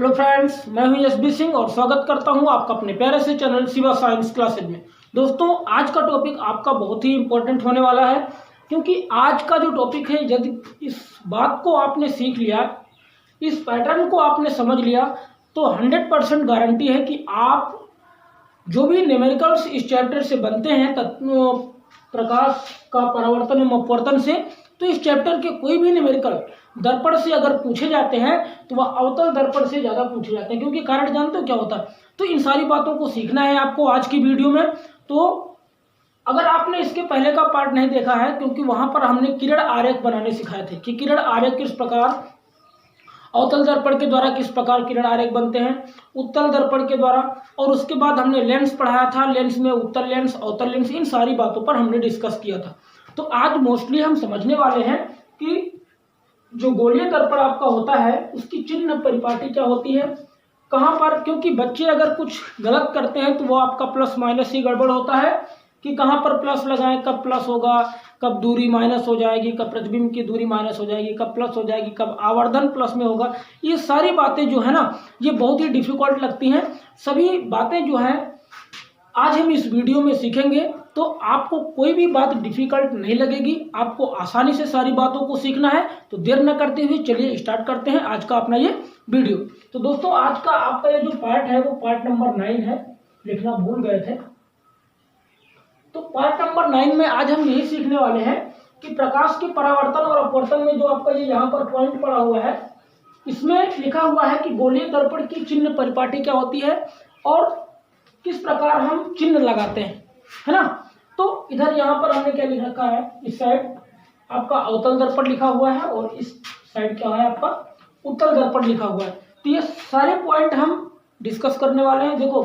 Hello friends, मैं हूं SB Singh और स्वागत करता हूं आपका अपने प्यारे से चैनल शिवा साइंस क्लासेज में। दोस्तों, आज का टॉपिक आपका बहुत ही इंपॉर्टेंट होने वाला है, क्योंकि आज का जो टॉपिक है, यदि इस बात को आपने सीख लिया, इस पैटर्न को आपने समझ लिया, तो 100% गारंटी है कि आप जो भी न्यूमेरिकल्स इस चैप्टर से बनते हैं, प्रकाश का परावर्तन एवं अपवर्तन से, तो इस चैप्टर के कोई भी न्यूमेरिकल दर्पण से अगर पूछे जाते हैं तो वह अवतल दर्पण से ज़्यादा पूछे जाते हैं। क्योंकि कारण जानते हो क्या होता है? तो इन सारी बातों को सीखना है आपको आज की वीडियो में। तो अगर आपने इसके पहले का पार्ट नहीं देखा है, क्योंकि वहां पर हमने किरण आरेख बनाने सिखाए थे कि किरण आरेख किस प्रकार, अवतल दर्पण के द्वारा किस प्रकार किरण आरेख बनते हैं, उत्तल दर्पण के द्वारा, और उसके बाद हमने लेंस पढ़ाया था, लेंस में उत्तल लेंस, अवतल लेंस, इन सारी बातों पर हमने डिस्कस किया था। तो आज मोस्टली हम समझने वाले हैं कि जो गोलीय दर्पण आपका होता है उसकी चिन्ह परिपाटी क्या होती है, कहाँ पर, क्योंकि बच्चे अगर कुछ गलत करते हैं तो वो आपका प्लस माइनस ही गड़बड़ होता है कि कहाँ पर प्लस लगाएं, कब प्लस होगा, कब दूरी माइनस हो जाएगी, कब प्रतिबिंब की दूरी माइनस हो जाएगी, कब प्लस हो जाएगी, कब आवर्धन प्लस में होगा। ये सारी बातें जो है ना, ये बहुत ही डिफिकल्ट लगती हैं। सभी बातें जो हैं आज हम इस वीडियो में सीखेंगे, तो आपको कोई भी बात डिफिकल्ट नहीं लगेगी, आपको आसानी से सारी बातों को सीखना है। तो देर न करते हुए चलिए स्टार्ट करते हैं आज का अपना ये वीडियो। तो दोस्तों, आज का आपका ये जो पार्ट है वो पार्ट नंबर 9 है, लिखना भूल गए थे। तो पार्ट नंबर 9 में आज हम यही सीखने वाले हैं कि प्रकाश के परावर्तन और अपवर्तन में जो आपका ये यहाँ पर पॉइंट पड़ा हुआ है, इसमें लिखा हुआ है कि गोलीय दर्पण की चिन्ह परिपाटी क्या होती है और किस प्रकार हम चिन्ह लगाते हैं, है ना। तो इधर यहाँ पर हमने क्या लिख रखा है, इस साइड आपका अवतल दर्पण लिखा हुआ है और इस साइड क्या है आपका उत्तल दर्पण लिखा हुआ है। तो ये सारे पॉइंट हम डिस्कस करने वाले हैं। देखो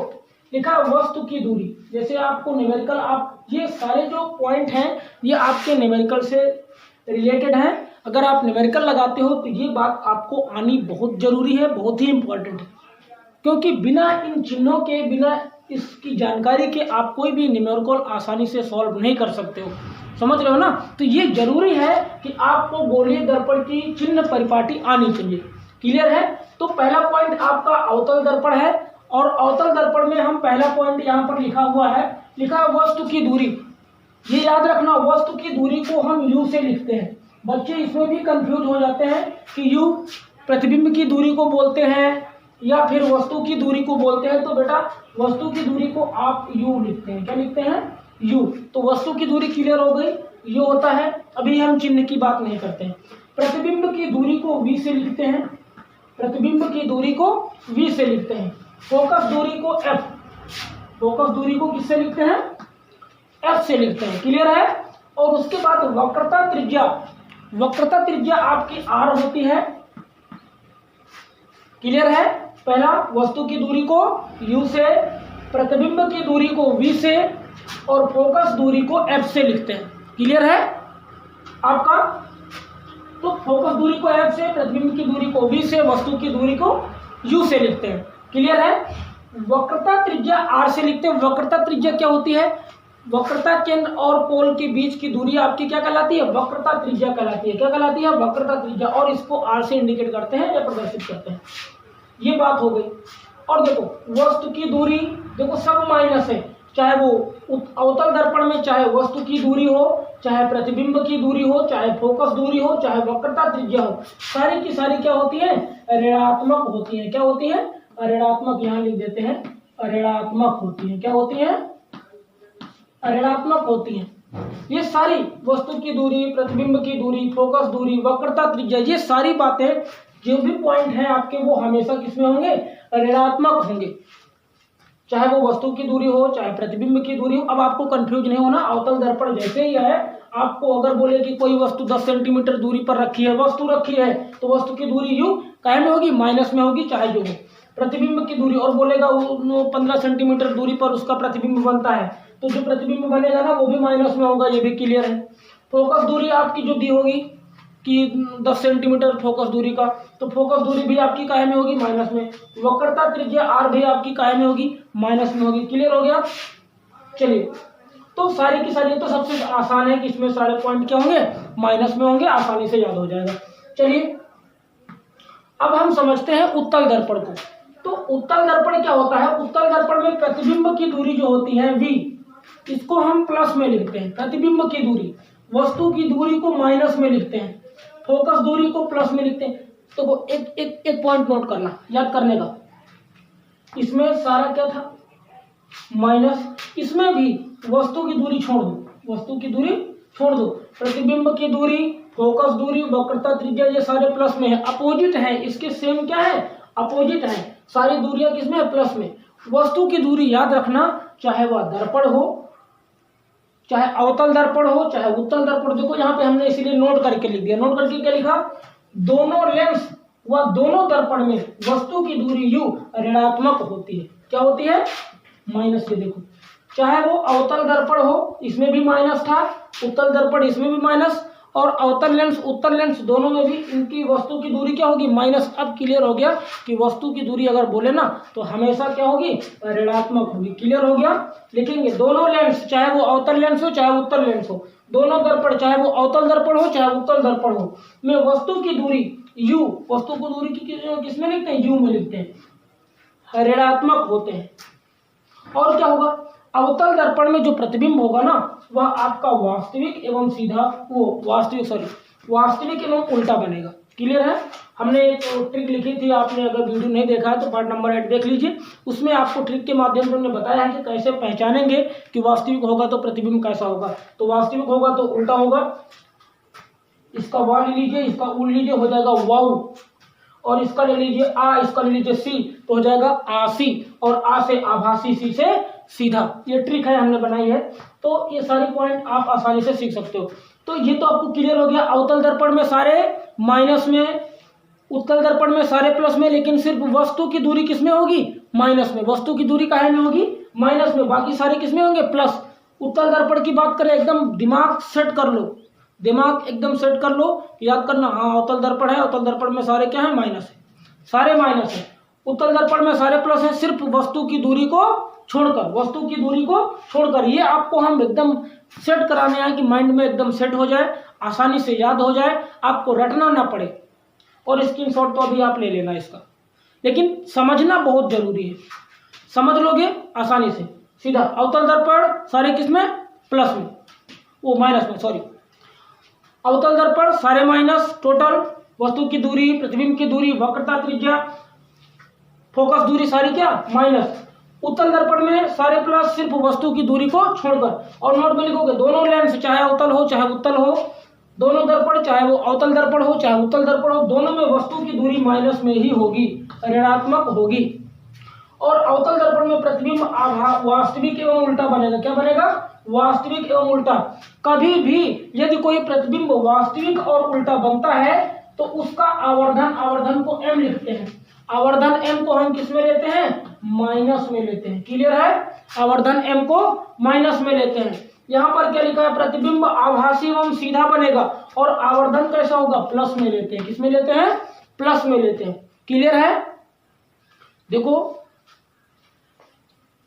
लिखा है वस्तु की दूरी, जैसे आपको न्यूमेरिकल, आप ये सारे जो पॉइंट हैं ये आपके न्यूमेरिकल से रिलेटेड हैं। अगर आप न्यूमेरिकल लगाते हो तो ये बात आपको आनी बहुत जरूरी है, बहुत ही इंपॉर्टेंट है, क्योंकि बिना इन चिन्हों के, बिना इसकी जानकारी के आप कोई भी न्यूमेरिकल आसानी से सॉल्व नहीं कर सकते हो। समझ रहे हो ना। तो ये जरूरी है कि आपको गोलीय दर्पण की चिन्ह परिपाटी आनी चाहिए। क्लियर है। तो पहला पॉइंट आपका अवतल दर्पण है, और अवतल दर्पण में हम पहला पॉइंट यहाँ पर लिखा हुआ है, लिखा है वस्तु की दूरी। ये याद रखना, वस्तु की दूरी को हम यू से लिखते हैं। बच्चे इसमें भी कंफ्यूज हो जाते हैं कि यू प्रतिबिंब की दूरी को बोलते हैं या फिर वस्तु की दूरी को बोलते हैं। तो बेटा वस्तु की दूरी को आप यू लिखते हैं। क्या लिखते हैं? यू। तो वस्तु की दूरी क्लियर हो गई, यू होता है। अभी हम चिन्ह की बात नहीं करते हैं। प्रतिबिंब की दूरी को वी से लिखते हैं, प्रतिबिंब की दूरी को वी से लिखते हैं। फोकस दूरी को एफ, फोकस दूरी को किससे लिखते हैं? एफ से लिखते हैं। क्लियर है। और उसके बाद वक्रता त्रिज्या, वक्रता त्रिज्या आपकी आर होती है। क्लियर है। पहला वस्तु की दूरी को u से, प्रतिबिंब की दूरी को v से और फोकस दूरी को f से लिखते हैं। क्लियर है आपका। तो फोकस दूरी को f से, प्रतिबिंब की दूरी को v से, वस्तु की दूरी को u से लिखते हैं। क्लियर है। वक्रता त्रिज्या r से लिखते हैं। वक्रता त्रिज्या क्या होती है? वक्रता केंद्र और पोल के बीच की दूरी आपकी क्या कहलाती है? वक्रता त्रिज्या कहलाती है। क्या कहलाती है? वक्रता त्रिज्या। और इसको r से इंडिकेट करते हैं या प्रदर्शित करते हैं। ये बात हो गई। और देखो वस्तु की दूरी, देखो सब माइनस है, चाहे वो अवतल दर्पण में चाहे वस्तु की दूरी हो, चाहे प्रतिबिंब की दूरी हो, चाहे फोकस दूरी हो, चाहे वक्रता त्रिज्या हो, सारी की सारी क्या होती है? ऋणात्मक होती है। क्या होती है? ऋणात्मक। यहाँ लिख देते हैं, ऋणात्मक होती है। क्या होती है? ऋणात्मक होती है। ये सारी वस्तु की दूरी, प्रतिबिंब की दूरी, फोकस दूरी, वक्रता त्रिज्या, ये सारी बातें जो भी पॉइंट है आपके, वो हमेशा किसमें होंगे? ऋणात्मक होंगे। चाहे वो वस्तु की दूरी हो, चाहे प्रतिबिंब की दूरी हो। अब आपको कंफ्यूज नहीं होना। अवतल दर्पण जैसे ही है, आपको अगर बोले कि कोई वस्तु 10 सेंटीमीटर दूरी पर रखी है, वस्तु रखी है, तो वस्तु की दूरी यू काय में होगी? माइनस में होगी, चाहे जो हो। प्रतिबिंब की दूरी और बोलेगा 15 सेंटीमीटर दूरी पर उसका प्रतिबिंब बनता है, तो जो प्रतिबिंब बनेगा ना वो भी माइनस में होगा। ये भी क्लियर है। फोकस दूरी आपकी जो दी होगी कि 10 सेंटीमीटर फोकस दूरी का, तो फोकस दूरी भी आपकी काहे में होगी? माइनस में। वक्रता त्रिज्या आर भी आपकी काहे में होगी? माइनस में होगी। क्लियर हो गया। चलिए, तो सारी की सारी, तो सबसे आसान है कि इसमें सारे पॉइंट क्या होंगे? माइनस में होंगे, आसानी से याद हो जाएगा। चलिए, अब हम समझते हैं उत्तल दर्पण को। तो उत्तल दर्पण क्या होता है? उत्तल दर्पण में प्रतिबिंब की दूरी जो होती है v, इसको हम प्लस में लिखते हैं, प्रतिबिंब की दूरी। वस्तु की दूरी को माइनस में लिखते हैं, फोकस दूरी को प्लस में लिखते हैं। तो एक पॉइंट नोट करना, याद करने का, इसमें सारा क्या था? माइनस। इसमें भी वस्तु की दूरी छोड़ दो, वस्तु की दूरी छोड़ दो, प्रतिबिंब की दूरी, फोकस दूरी, वक्रता त्रिज्या, ये सारे प्लस में है, अपोजिट है इसके, सेम क्या है? अपोजिट है। सारी दूरियां किसमें है? प्लस में। वस्तु की दूरी याद रखना, चाहे वह दर्पण हो, चाहे अवतल दर्पण हो, चाहे उत्तल दर्पण। देखो यहाँ पे हमने इसीलिए नोट करके लिख दिया। नोट करके क्या लिखा? दोनों लेंस व दोनों दर्पण में वस्तु की दूरी u ऋणात्मक होती है। क्या होती है? माइनस। ये देखो, चाहे वो अवतल दर्पण हो, इसमें भी माइनस था, उत्तल दर्पण इसमें भी माइनस, और अवतल लेंस उत्तल लेंस दोनों में भी इनकी वस्तु की दूरी क्या होगी? माइनस। अब क्लियर हो गया कि वस्तु की दूरी अगर बोले ना तो हमेशा क्या होगी? ऋणात्मक होगी। क्लियर हो गया? लिखेंगे दोनों लेंस, चाहे वो अवतल लेंस हो चाहे उत्तल लेंस हो, दोनों दर्पण, चाहे वो अवतल दर्पण हो चाहे उत्तल दर्पण हो, में वस्तु की दूरी u, वस्तु की दूरी की किसमें लिखते हैं? u में लिखते हैं, ऋणात्मक होते हैं। और क्या होगा? अवतल दर्पण में जो प्रतिबिंब होगा ना, वह आपका वास्तविक एवं सीधा, वो वास्तविक एवं उल्टा बनेगा। क्लियर है? हमने एक ट्रिक लिखी थी, आपने अगर वीडियो नहीं देखा है तो पार्ट नंबर 8 देख लीजिए। उसमें आपको ट्रिक के माध्यम से हमने बताया है कि कैसे पहचानेंगे कि वास्तविक होगा तो प्रतिबिंब कैसा होगा। तो वास्तविक होगा तो उल्टा होगा, इसका वा ले लीजिए, इसका उल लीजिए, हो जाएगा वाउ, और इसका ले लीजिए आ, इसका ले लीजिए सी, तो हो जाएगा आसी, और आ से आभासी, सी से सीधा। ये ट्रिक है, हमने बनाई है। तो ये सारी पॉइंट आप आसानी से सीख सकते हो। तो ये तो आपको क्लियर हो गया। अवतल दर्पण में सारे माइनस में, उत्तल दर्पण में सारे प्लस में, लेकिन सिर्फ वस्तु की दूरी किसमें होगी? माइनस में। वस्तु की दूरी काहे में होगी? माइनस में। बाकी सारे किसमें होंगे? प्लस। उत्तल दर्पण की बात करें, एकदम दिमाग सेट कर लो, दिमाग एकदम सेट कर लो, याद करना। हाँ, अवतल दर्पण है, अवतल दर्पण में सारे क्या है? माइनस है, सारे माइनस है। उत्तल दर्पण में सारे प्लस है, सिर्फ वस्तु की दूरी को छोड़कर, वस्तु की दूरी को छोड़कर। ये आपको हम एकदम सेट कराने आए कि माइंड में एकदम सेट हो जाए, आसानी से याद हो जाए, आपको रटना ना पड़े। और स्क्रीनशॉट तो अभी आप ले लेना इसका, लेकिन समझना बहुत जरूरी है। समझ लोगे आसानी से सीधा। अवतल दर्पण सारे किसमें? प्लस में, वो माइनस में, सॉरी। अवतल दर्पण सारे माइनस टोटल, वस्तु की दूरी, प्रतिबिंब की दूरी, वक्रता त्रिज्या, फोकस दूरी सारी क्या? माइनस। उत्तल दर्पण में सारे प्लस, सिर्फ वस्तु की दूरी को छोड़कर। और नोट में लिखोगे दोनों लेंस, चाहे अवतल हो चाहे उत्तल हो, दोनों दर्पण, चाहे वो अवतल दर्पण हो चाहे उत्तल दर्पण हो, दोनों में वस्तु की दूरी माइनस में ही होगी, ऋणात्मक होगी। और अवतल दर्पण में प्रतिबिंब वास्तविक एवं उल्टा बनेगा। क्या बनेगा? वास्तविक एवं उल्टा। कभी भी यदि कोई प्रतिबिंब वास्तविक और उल्टा बनता है तो उसका आवर्धन को m लिखते हैं। आवर्धन m को हम किस में लेते हैं? माइनस में लेते हैं। क्लियर है? आवर्धन m को माइनस में लेते हैं। यहाँ पर क्या लिखा है? प्रतिबिंब आभासी एवं सीधा बनेगा, और आवर्धन कैसा होगा? प्लस में लेते हैं। किस में लेते हैं? प्लस में लेते हैं। क्लियर है? देखो,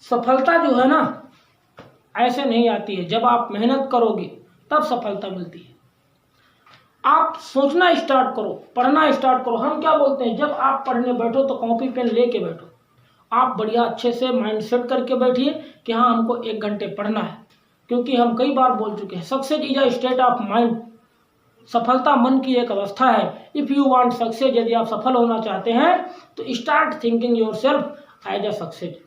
सफलता जो है ना, ऐसे नहीं आती है। जब आप मेहनत करोगे तब सफलता मिलती है। आप सोचना स्टार्ट करो, पढ़ना स्टार्ट करो। हम क्या बोलते हैं, जब आप पढ़ने बैठो तो कॉपी पेन लेके बैठो। आप बढ़िया अच्छे से माइंड सेट करके बैठिए कि हाँ, हमको 1 घंटे पढ़ना है। क्योंकि हम कई बार बोल चुके हैं, success is a state of mind. सफलता मन की एक अवस्था है। इफ़ यू वांट सक्सेस, यदि आप सफल होना चाहते हैं तो start thinking yourself as a success.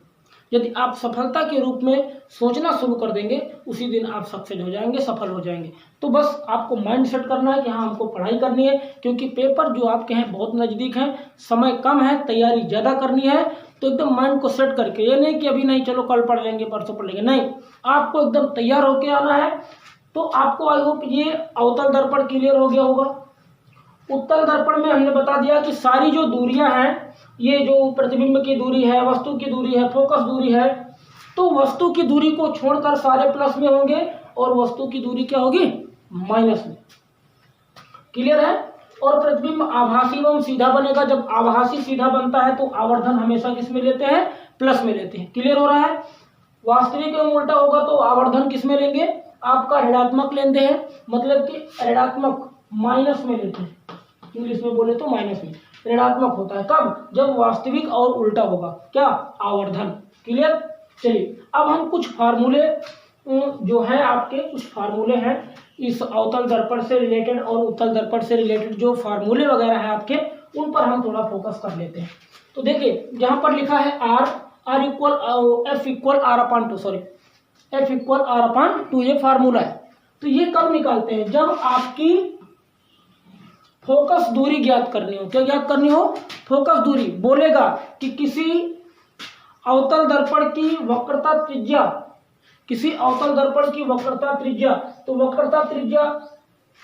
यदि आप सफलता के रूप में सोचना शुरू कर देंगे, उसी दिन आप सक्सेस हो जाएंगे, सफल हो जाएंगे। तो बस आपको माइंड सेट करना है कि हाँ, हमको पढ़ाई करनी है, क्योंकि पेपर जो आपके हैं बहुत नज़दीक हैं, समय कम है, तैयारी ज़्यादा करनी है। तो एकदम माइंड को सेट करके, ये नहीं कि अभी नहीं, चलो कल पढ़ लेंगे, परसों पढ़ लेंगे, नहीं, आपको एकदम तैयार होके आना है। तो आपको आई होप ये अवतल दर्पण क्लियर हो गया होगा। उत्तल दर्पण में हमने बता दिया कि सारी जो दूरियां हैं, ये जो प्रतिबिंब की दूरी है, वस्तु की दूरी है, फोकस दूरी है, तो वस्तु की दूरी को छोड़कर सारे प्लस में होंगे, और वस्तु की दूरी क्या होगी? माइनस में। क्लियर है? और प्रतिबिंब आभासी एवं सीधा बनेगा। जब आभासी सीधा बनता है तो आवर्धन हमेशा किस में लेते हैं? प्लस में लेते हैं। क्लियर हो रहा है? वास्तविक एवं उल्टा होगा तो आवर्धन किस में लेंगे? आपका ऋणात्मक लेते हैं, मतलब कि ऋणात्मक माइनस में लेते हैं। इंग्लिश में बोले तो माइनस में। ऋणात्मक होता है। कब? जब वास्तविक और उल्टा होगा। क्या? आवर्धन। क्लियर? चलिए अब हम कुछ फार्मूले जो है आपके कुछ फार्मूले हैं इस अवतल दर्पण से रिलेटेड और उत्तल दर्पण से रिलेटेड जो फार्मूले वगैरह हैं आपके, उन पर हम थोड़ा फोकस कर लेते हैं। तो देखिए जहां पर लिखा है R equal F equal R upon two, sorry F equal R upon two, ये फार्मूला है। तो ये कब निकालते हैं? जब आपकी फोकस दूरी ज्ञात करनी हो। क्या ज्ञात करनी हो? फोकस दूरी। बोलेगा कि किसी अवतल दर्पण की वक्रता त्रिज्या, किसी अवतल दर्पण की वक्रता त्रिज्या, तो वक्रता त्रिज्या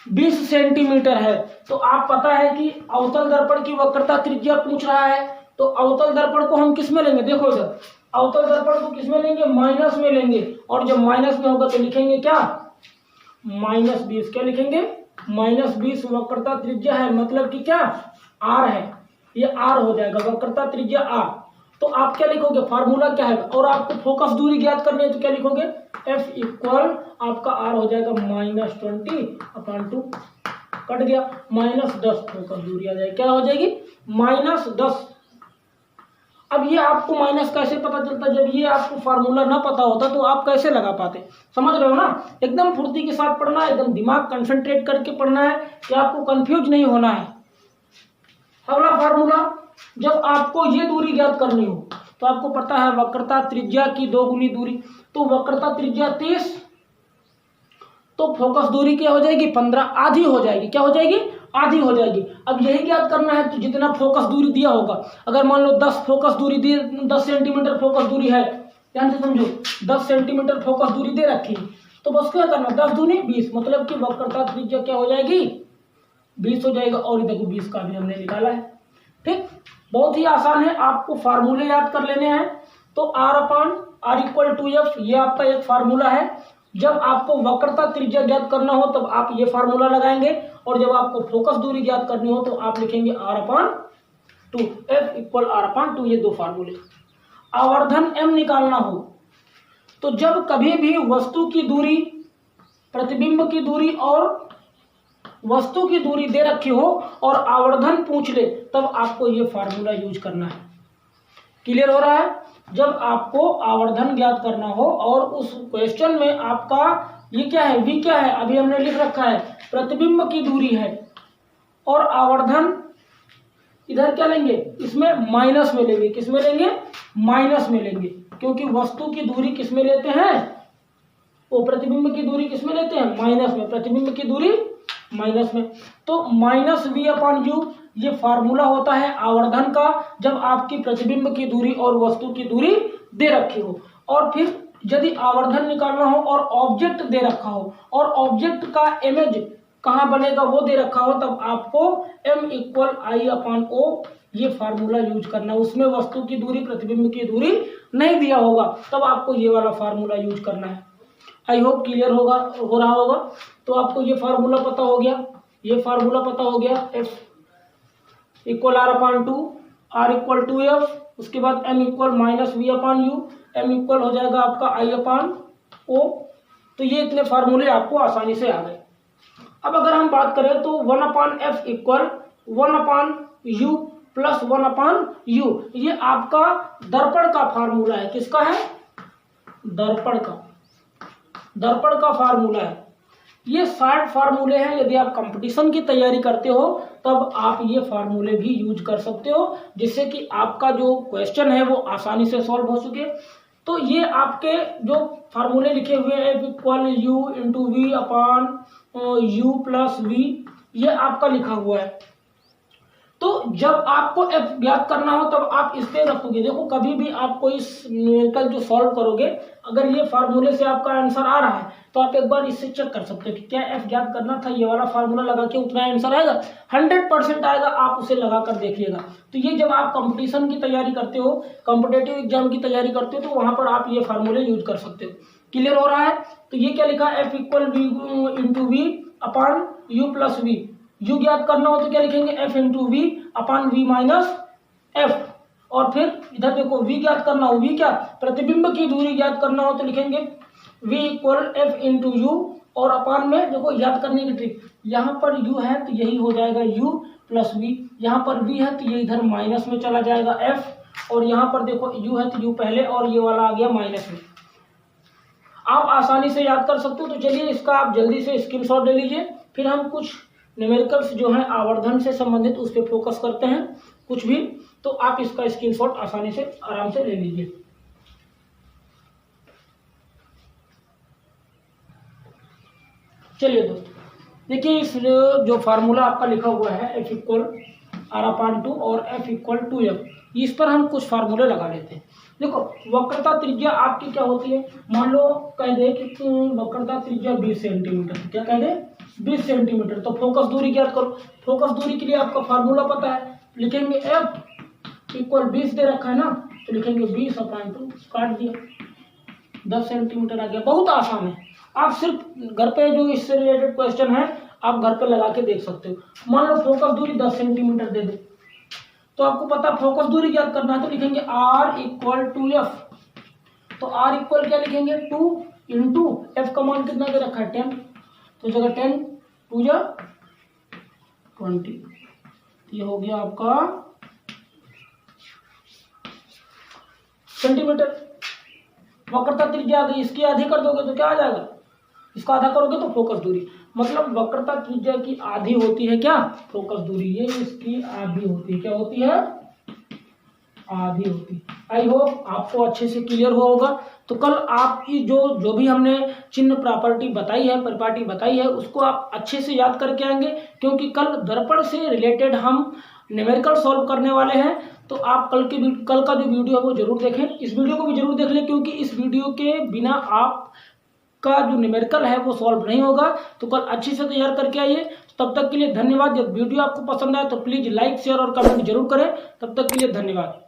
20 सेंटीमीटर है। तो आप पता है कि अवतल दर्पण की वक्रता त्रिज्या पूछ रहा है, तो अवतल दर्पण को हम किस में लेंगे? देखो इधर, अवतल दर्पण को किस में लेंगे? माइनस में लेंगे। और जब माइनस में होगा तो लिखेंगे क्या? -20। क्या लिखेंगे? -20 वक्रता त्रिज्या है, मतलब कि क्या? आर है, ये आर हो जाएगा, वक्रता त्रिज्या आर। तो आप क्या लिखोगे? फार्मूला क्या है? और आपको फोकस दूरी ज्ञात करनी है तो क्या लिखोगे? एफ इक्वल आपका आर हो जाएगा -20/2, कट गया, -10 फोकस दूरी आ जाएगी। क्या हो जाएगी? -10। अब ये आपको माइनस कैसे पता चलता? जब ये आपको फार्मूला ना पता होता तो आप कैसे लगा पाते? समझ रहे हो ना? एकदम फुर्ती के साथ पढ़ना है, एकदम दिमाग कंसंट्रेट करके पढ़ना है कि आपको कंफ्यूज नहीं होना है। अगला फार्मूला, जब आपको ये दूरी ज्ञात करनी हो तो आपको पता है वक्रता त्रिज्या की 2 गुनी दूरी, तो वक्रता त्रिज्या 30, तो फोकस दूरी क्या हो जाएगी? 15, आधी हो जाएगी। क्या हो जाएगी? आधी हो जाएगी। अब यही ज्ञात करना है तो जितना फोकस दूरी दिया होगा, अगर मान लो 10 फोकस दूरी दी, 10 सेंटीमीटर फोकस दूरी है, ध्यान से समझो, 10 सेंटीमीटर फोकस दूरी दे रखी, तो बस क्या करना? 10 दूनी 20, मतलब कि वक्रता त्रिज्या क्या हो जाएगी? 20 हो जाएगा। और देखो 20 का भी हमने निकाला है। ठीक, बहुत ही आसान है, आपको फार्मूले याद कर लेने हैं। तो आर इक्वल टू एफ, ये आपका एक फार्मूला है। जब आपको वक्रता त्रिज्या ज्ञात करना हो तब आप ये फार्मूला लगाएंगे, और जब आपको फोकस दूरी ज्ञात करनी हो तो आप लिखेंगे R/2, एफ इक्वल R/2, ये 2 फार्मूले। आवर्धन m निकालना हो तो जब कभी भी वस्तु की दूरी, प्रतिबिंब की दूरी और वस्तु की दूरी दे रखी हो और आवर्धन पूछ ले, तब आपको ये फार्मूला यूज करना है। क्लियर हो रहा है? जब आपको आवर्धन ज्ञात करना हो और उस क्वेश्चन में आपका ये क्या है? v क्या है? अभी हमने लिख रखा है प्रतिबिंब की दूरी है, और आवर्धन इधर क्या लेंगे? इसमें माइनस में लेंगे। किस में लेंगे? माइनस में लेंगे, क्योंकि वस्तु की दूरी किस में लेते हैं? वो प्रतिबिंब की दूरी किस में लेते हैं? माइनस में। प्रतिबिंब की दूरी माइनस में, तो -v/u ये फार्मूला होता है आवर्धन का, जब आपकी प्रतिबिंब की दूरी और वस्तु की दूरी दे रखी हो। और फिर यदि आवर्धन निकालना हो और ऑब्जेक्ट दे रखा हो और ऑब्जेक्ट का इमेज कहाँ बनेगा वो दे रखा हो, तब आपको m इक्वल I/O ये फार्मूला यूज करना है। उसमें वस्तु की दूरी, प्रतिबिंब की दूरी नहीं दिया होगा, तब आपको ये वाला फार्मूला यूज करना है। आई होप क्लियर हो रहा होगा। तो आपको ये फार्मूला पता हो गया, ये फार्मूला पता हो गया, f equal R/2, R equal to F, उसके बाद m equal -v/u, m equal हो जाएगा आपका I/O। तो ये इतने फार्मूले आपको आसानी से आ गए। अब अगर हम बात करें तो 1/f equal 1/u plus 1/u, ये आपका दर्पण का फार्मूला है। किसका है? दर्पण का फार्मूला है। ये 60 फार्मूले हैं। यदि आप कंपटीशन की तैयारी करते हो तब आप ये फार्मूले भी यूज कर सकते हो, जिससे कि आपका जो क्वेश्चन है वो आसानी से सॉल्व हो सके। तो ये आपके जो फार्मूले लिखे हुए हैं F equal U into V/U plus V, ये आपका लिखा हुआ है। तो जब आपको f ज्ञात करना हो तब आप इस पे रखोगे। देखो कभी भी आपको इस न्यूमेरिकल जो सॉल्व करोगे, अगर ये फार्मूले से आपका आंसर आ रहा है तो आप एक बार इससे चेक कर सकते हो कि क्या f ज्ञात करना था, ये वाला फार्मूला लगा के उतना आंसर आएगा, 100% आएगा। आप उसे लगा कर देखिएगा। तो ये जब आप कंपटीशन की तैयारी करते हो, कॉम्पिटेटिव एग्जाम की तैयारी करते हो, तो वहां पर आप ये फार्मूले यूज कर सकते हो। क्लियर हो रहा है? तो ये क्या लिखा? F equal V into V/U plus V। U ज्ञात करना हो तो क्या लिखेंगे? F into V/V minus F। और फिर इधर देखो V ज्ञात करना हो, V क्या? प्रतिबिंब की दूरी ज्ञात करना हो तो लिखेंगे V equal F into U, और अपान में देखो याद करने की ट्रिक, यहाँ पर U है तो यही हो जाएगा U प्लस v, यहाँ पर v है तो ये इधर माइनस में चला जाएगा f, और यहाँ पर देखो u है तो u पहले और ये वाला आ गया माइनस में। आप आसानी से याद कर सकते हो। तो चलिए इसका आप जल्दी से स्क्रीनशॉट ले लीजिए, फिर हम कुछ न्यूमेरिकल्स जो हैं आवर्धन से संबंधित उस पर फोकस करते हैं कुछ भी। तो आप इसका स्क्रीनशॉट आसानी से आराम से ले लीजिए। चलिए दोस्तों देखिए, इस जो फार्मूला आपका लिखा हुआ है f इक्वल r/2 और f इक्वल 2f, इस पर हम कुछ फार्मूले लगा लेते हैं। देखो वक्रता त्रिज्या आपकी क्या होती है, मान लो कह दे कि वक्रता त्रिज्या 20 सेंटीमीटर, क्या कह दे 20 सेंटीमीटर, तो फोकस दूरी ज्ञात करो। फोकस दूरी के लिए आपका फार्मूला पता है, लिखेंगे f इक्वल 20 दे रखा है ना, तो लिखेंगे 20/2, काट दिया 10 सेंटीमीटर आ गया। बहुत आसान है, आप सिर्फ घर पे जो इससे रिलेटेड क्वेश्चन है आप घर पे लगा के देख सकते हो। मान लो फोकस दूरी 10 सेंटीमीटर दे दे, तो आपको पता फोकस दूरी ज्ञात करना है, तो लिखेंगे r इक्वल 2f। तो r इक्वल क्या लिखेंगे 2 इंटू f का मान कितना दे रखा है 10, तो जगह 10 2 जा 20, ये हो गया आपका सेंटीमीटर। वक्रता त्रिज्या आ गई, इसकी आधी कर दोगे तो क्या आ जाएगा, इसका आधा करोगे तो फोकस दूरी, मतलब वक्रता त्रिज्या की आधी होती है क्या फोकस दूरी, ये इसकी आधी होती है, क्या होती है आधी होती है। आई होप आपको अच्छे से क्लियर हुआ होगा। तो कल आपकी जो भी हमने चिन्ह प्रॉपर्टी बताई है, परिपाटी बताई है, उसको आप अच्छे से याद करके आएंगे, क्योंकि कल दर्पण से रिलेटेड हम न्यूमेरिकल सॉल्व करने वाले हैं। तो आप कल का जो वीडियो है वो जरूर देखें, इस वीडियो को भी जरूर देख लें, क्योंकि इस वीडियो के बिना आप का जो न्यूमेरिकल है वो सॉल्व नहीं होगा। तो कल अच्छे से तैयार करके आइए। तब तक के लिए धन्यवाद। जब वीडियो आपको पसंद आए तो प्लीज लाइक शेयर और कमेंट जरूर करें। तब तक के लिए धन्यवाद।